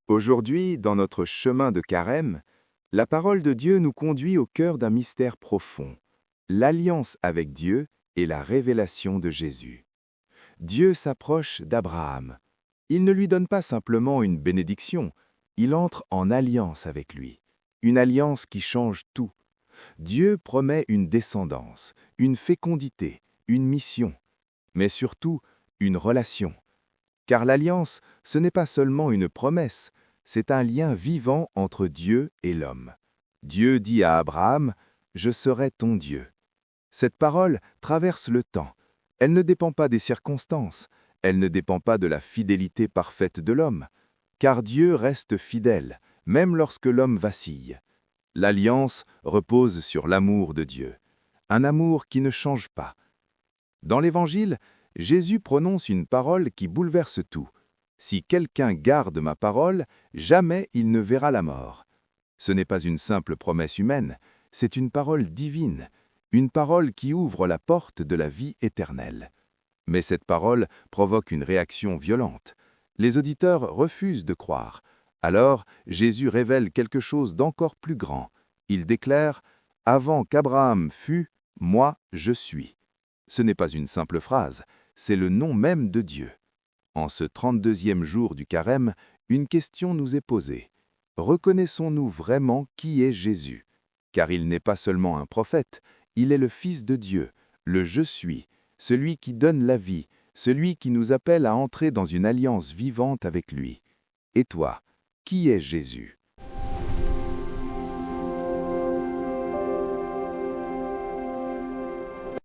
Aujourd'hui, dans notre chemin de carême, la parole de Dieu nous conduit au cœur d'un mystère profond, l'alliance avec Dieu et la révélation de Jésus. Dieu s'approche d'Abraham. Il ne lui donne pas simplement une bénédiction, il entre en alliance avec lui, une alliance qui change tout. Dieu promet une descendance, une fécondité, une mission, mais surtout une relation. Car l'alliance, ce n'est pas seulement une promesse, c'est un lien vivant entre Dieu et l'homme. Dieu dit à Abraham, « Je serai ton Dieu ». Cette parole traverse le temps. Elle ne dépend pas des circonstances, elle ne dépend pas de la fidélité parfaite de l'homme, car Dieu reste fidèle, même lorsque l'homme vacille. L'alliance repose sur l'amour de Dieu, un amour qui ne change pas. Dans l'Évangile, Jésus prononce une parole qui bouleverse tout. « Si quelqu'un garde ma parole, jamais il ne verra la mort. » Ce n'est pas une simple promesse humaine, c'est une parole divine, une parole qui ouvre la porte de la vie éternelle. Mais cette parole provoque une réaction violente. Les auditeurs refusent de croire. Alors, Jésus révèle quelque chose d'encore plus grand. Il déclare « Avant qu'Abraham fût, moi je suis ». Ce n'est pas une simple phrase, c'est le nom même de Dieu. En ce 32e jour du carême, une question nous est posée. Reconnaissons-nous vraiment qui est Jésus? Car il n'est pas seulement un prophète, il est le Fils de Dieu, le « Je suis », celui qui donne la vie, celui qui nous appelle à entrer dans une alliance vivante avec lui. Et toi, qui est Jésus?